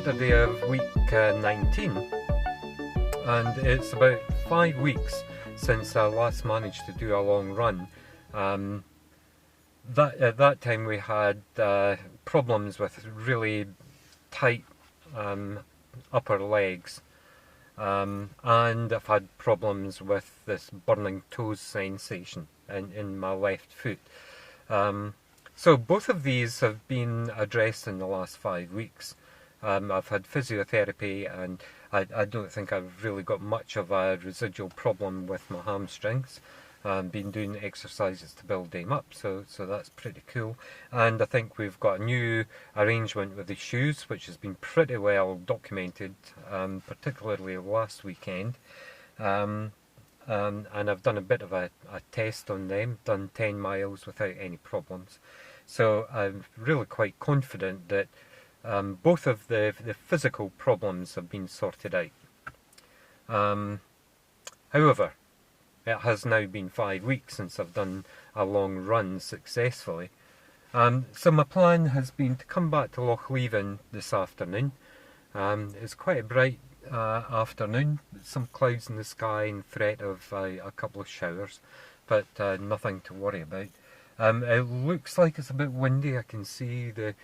Saturday of week 19, and it's about 5 weeks since I last managed to do a long run. At that time we had problems with really tight upper legs, and I've had problems with this burning toes sensation in my left foot. So both of these have been addressed in the last 5 weeks. I've had physiotherapy, and I don't think I've really got much of a residual problem with my hamstrings. Been doing exercises to build them up, so that's pretty cool. And I think we've got a new arrangement with the shoes, which has been pretty well documented, particularly last weekend. And I've done a bit of a test on them, done 10 miles without any problems. So I'm really quite confident that both of the physical problems have been sorted out. However, it has now been 5 weeks since I've done a long run successfully. So my plan has been to come back to Loch Leven this afternoon. It's quite a bright afternoon, some clouds in the sky and threat of a couple of showers, but nothing to worry about. It looks like it's a bit windy. I can see the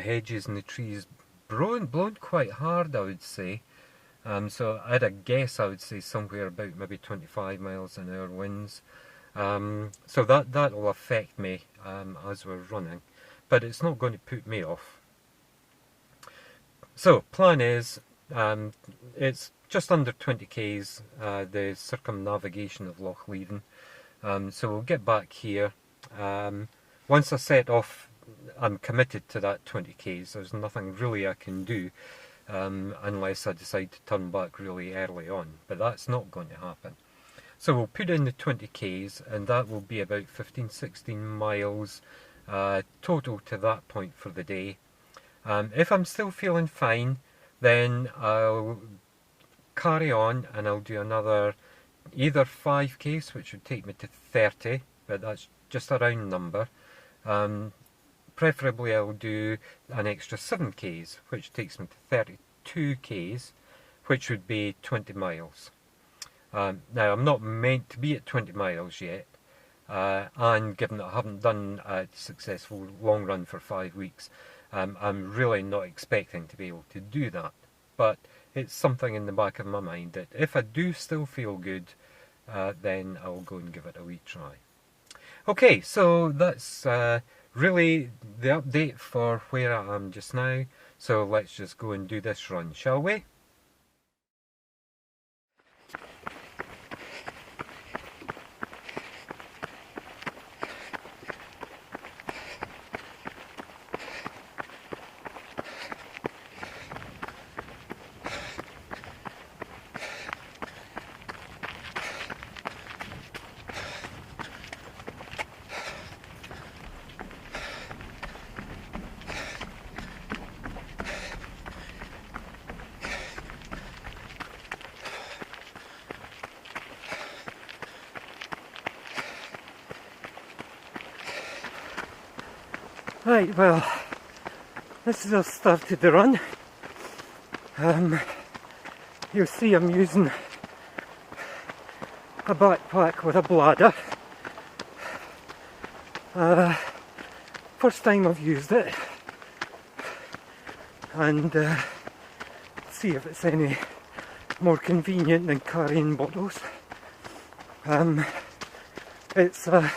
hedges and the trees blown quite hard, I would say. So at a guess, I would say somewhere about maybe 25 miles an hour winds. So that will affect me as we're running, but it's not going to put me off. So plan is, it's just under 20 k's, the circumnavigation of Loch Leven. So we'll get back here. Once I set off, I'm committed to that 20 k's. There's nothing really I can do unless I decide to turn back really early on, but that's not going to happen. So we'll put in the 20 k's, and that will be about 15-16 miles total to that point for the day. If I'm still feeling fine, then I'll carry on and I'll do another either 5 k's, which would take me to 30, but that's just a round number. Preferably I'll do an extra 7 k's, which takes me to 32 k's, which would be 20 miles. Now I'm not meant to be at 20 miles yet, and given that I haven't done a successful long run for 5 weeks, I'm really not expecting to be able to do that. But it's something in the back of my mind that if I do still feel good, then I'll go and give it a wee try. Okay, so that's really the update for where I am just now. So let's just go and do this run, shall we? Right, well, this is how I started the run. You'll see I'm using a backpack with a bladder. First time I've used it, and see if it's any more convenient than carrying bottles. It's a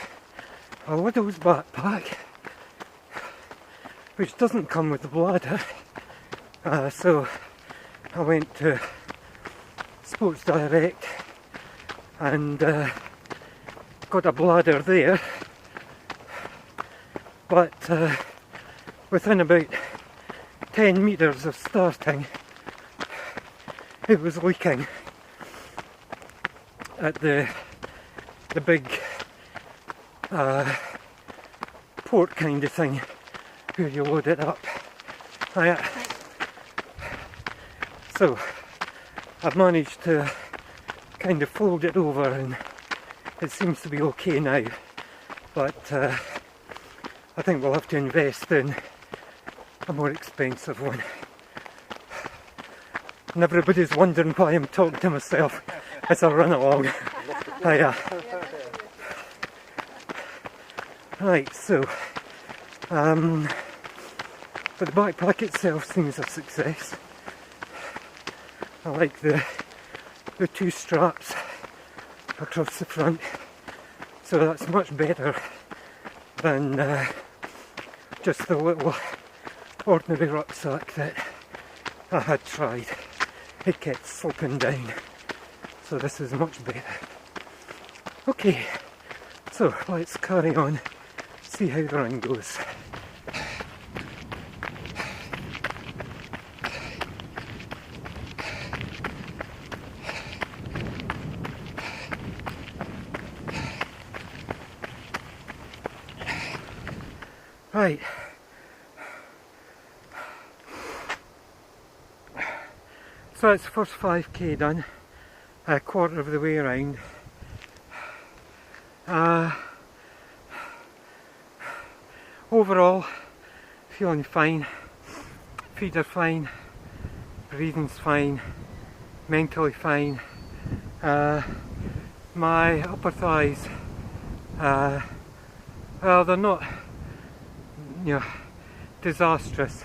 widow's backpack, which doesn't come with the bladder, so I went to Sports Direct and got a bladder there, but within about 10 metres of starting, it was leaking at the big port kind of thing where you load it up. So I've managed to kind of fold it over, and it seems to be okay now, but I think we'll have to invest in a more expensive one. and everybody's wondering why I'm talking to myself as I run along. Right, so but the backpack itself seems a success. I like the two straps across the front, so that's much better than just the little ordinary rucksack that I had tried. It kept slipping down, so this is much better. Okay, so let's carry on, see how the run goes. Right, so it's the first 5k done, a quarter of the way around. Overall, feeling fine, feet are fine, breathing's fine, mentally fine. My upper thighs, well, they're not, disastrous,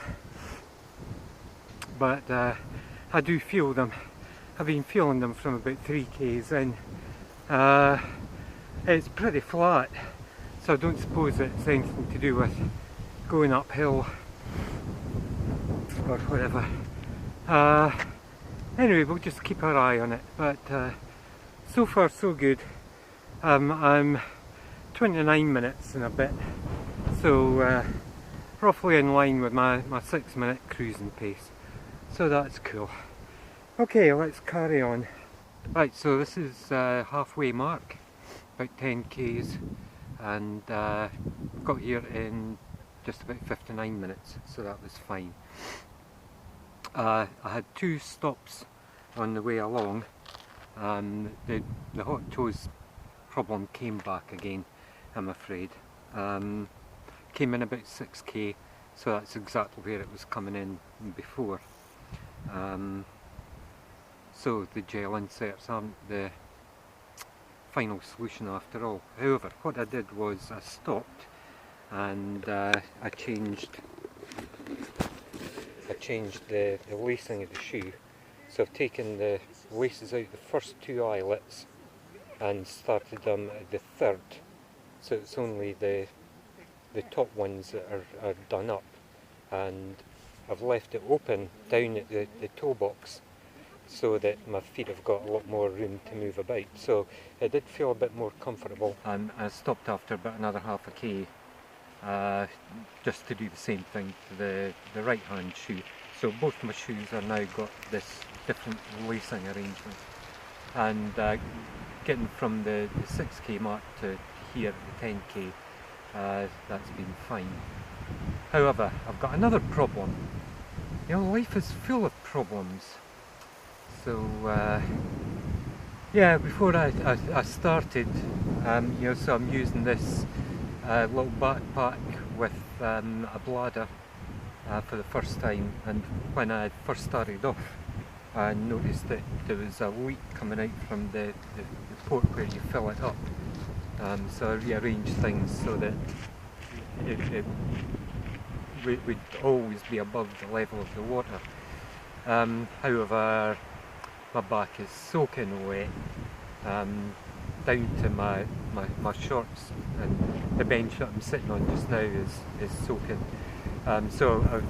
but I do feel them. I've been feeling them from about 3k's in. It's pretty flat, so I don't suppose it's anything to do with going uphill or whatever. Anyway, we'll just keep our eye on it, but so far so good. I'm 29 minutes and a bit, so roughly in line with my 6-minute cruising pace, so that's cool. Okay, let's carry on. Right, so this is halfway mark, about 10k's, and got here in just about 59 minutes, so that was fine. I had 2 stops on the way along. The hot toes problem came back again, I'm afraid. Came in about 6k, so that's exactly where it was coming in before. So the gel inserts aren't the final solution after all. However, what I did was I stopped and I changed the lacing of the shoe. So I've taken the laces out the first 2 eyelets and started them at the 3rd, so it's only the top ones that are done up, and I've left it open down at the toe box so that my feet have got a lot more room to move about, so it did feel a bit more comfortable. And I stopped after about another half a k just to do the same thing to the right hand shoe. So both my shoes are now got this different lacing arrangement, and getting from the 6k mark to here at the 10k, that's been fine. However, I've got another problem. Life is full of problems. So yeah, before I started, so I'm using this little backpack with a bladder for the first time, and when I first started off, I noticed that there was a leak coming out from the port where you fill it up. So I rearranged things so that it would always be above the level of the water. However, my back is soaking wet, down to my shorts, and the bench that I'm sitting on just now is soaking. So I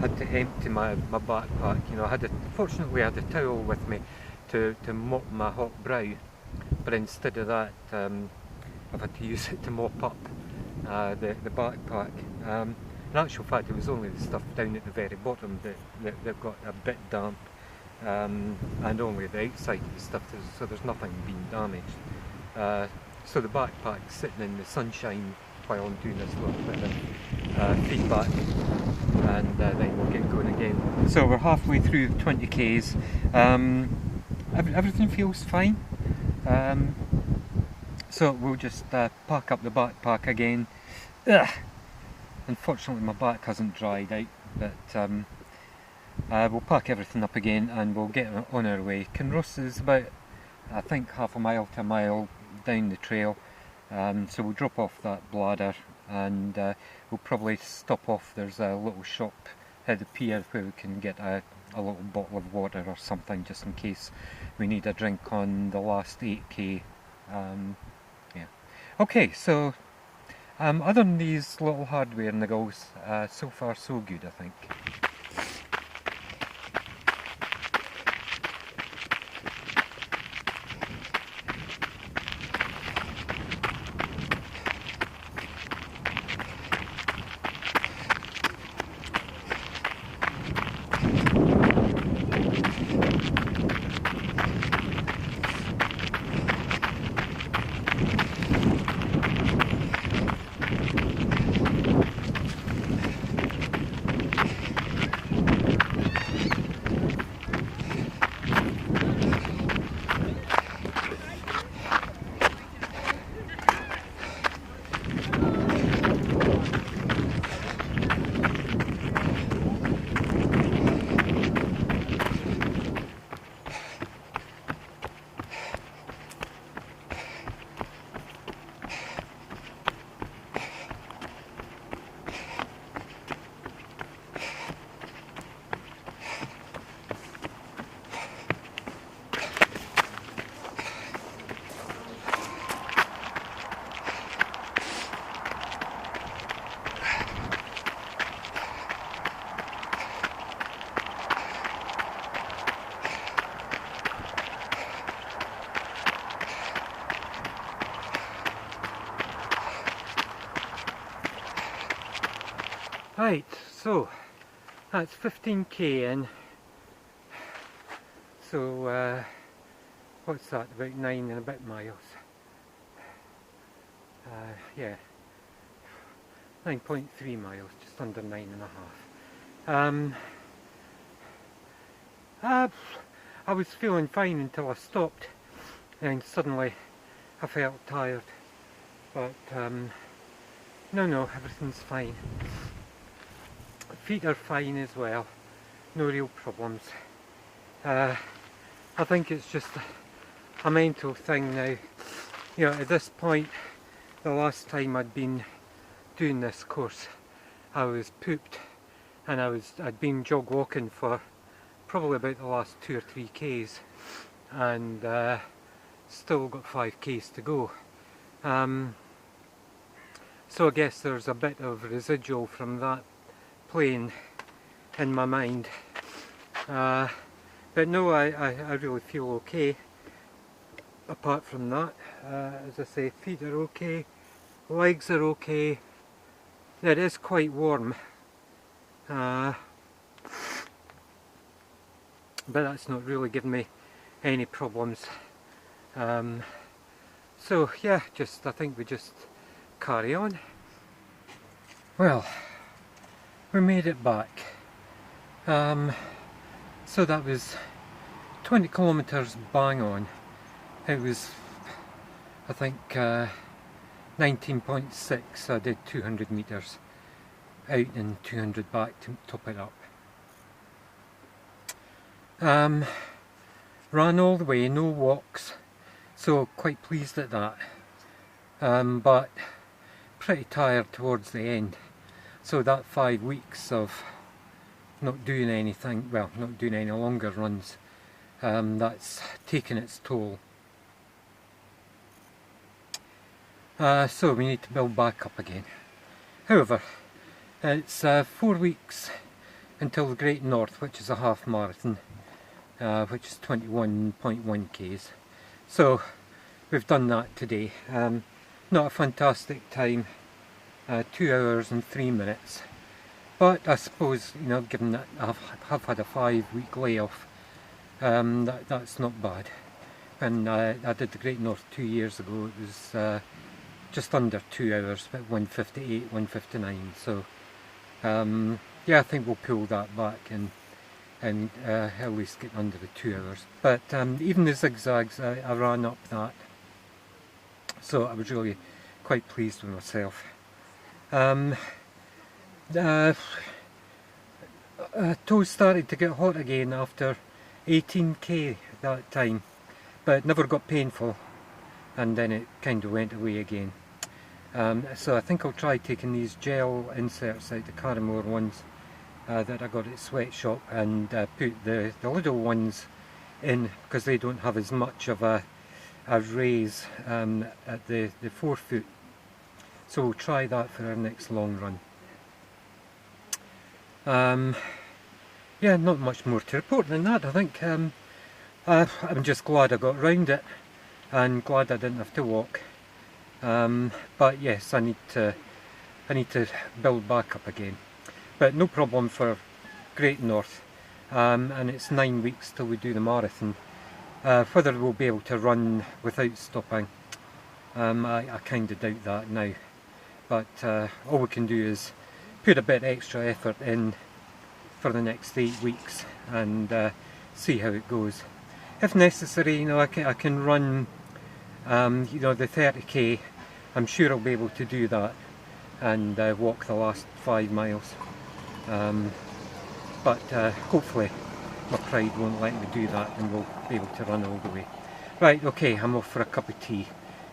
had to empty my backpack. Fortunately I had a towel with me to mop my hot brow, but instead of that I've had to use it to mop up the backpack. In actual fact, it was only the stuff down at the very bottom that got a bit damp, and only the outside of the stuff, so there's nothing being damaged. So the backpack's sitting in the sunshine while I'm doing this little bit of feedback, and then we'll get going again. So we're halfway through the 20k's. Everything feels fine. So we'll just pack up the backpack again. Unfortunately my back hasn't dried out, but we'll pack everything up again and we'll get on our way. Kinross is about, I think, half a mile to a mile down the trail, so we'll drop off that bladder and we'll probably stop off. There's a little shop at the pier where we can get a little bottle of water or something, just in case we need a drink on the last 8k. Yeah. Okay, so other than these little hardware niggles, so far so good, I think. Right, so that's 15k in, so what's that, about 9 and a bit miles, yeah, 9.3 miles, just under 9.5. I was feeling fine until I stopped, and suddenly I felt tired, but no, everything's fine. Feet are fine as well, no real problems. I think it's just a mental thing now. You know, at this point, the last time I'd been doing this course, I was pooped, and I'd been jog walking for probably about the last 2 or 3 k's, and still got 5 k's to go. So I guess there's a bit of residual from that playing in my mind, but no, I really feel okay apart from that. As I say, feet are okay, legs are okay. It is quite warm, but that's not really giving me any problems. So yeah, I think we just carry on. Well, we made it back. So that was 20 kilometres bang on. It was, I think, 19.6. I did 200 metres out and 200 back to top it up. Ran all the way, no walks, so quite pleased at that. But pretty tired towards the end. So that 5 weeks of not doing anything, well, not doing any longer runs, that's taken its toll. So we need to build back up again. However, it's 4 weeks until the Great North, which is a half marathon, which is 21.1 k's. So we've done that today. Not a fantastic time. 2 hours and 3 minutes, but I suppose, you know, given that I've had a 5-week layoff, that's not bad. When I did the Great North 2 years ago, it was just under 2 hours, about 1:58, 1:59. So yeah, I think we'll pull that back and at least get under the 2 hours. But even the zigzags, I ran up that, so I was really quite pleased with myself. Toes started to get hot again after 18k that time, but it never got painful, and then it kind of went away again. So I think I'll try taking these gel inserts out, the Karrimor ones that I got at Sweatshop, and put the little ones in, because they don't have as much of a raise at the forefoot. So we'll try that for our next long run. Yeah, not much more to report than that. I think I'm just glad I got round it, and glad I didn't have to walk. But yes, I need to build back up again. But no problem for Great North, and it's 9 weeks till we do the marathon. Whether we'll be able to run without stopping, I kind of doubt that now. But all we can do is put a bit extra effort in for the next 8 weeks and see how it goes. If necessary, you know, I can run, you know, the 30k. I'm sure I'll be able to do that, and walk the last 5 miles. But hopefully my pride won't let me do that, and we'll be able to run all the way. Right, okay, I'm off for a cup of tea,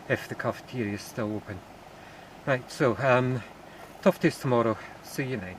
if the cafeteria is still open. Right, so tough days tomorrow. See you now.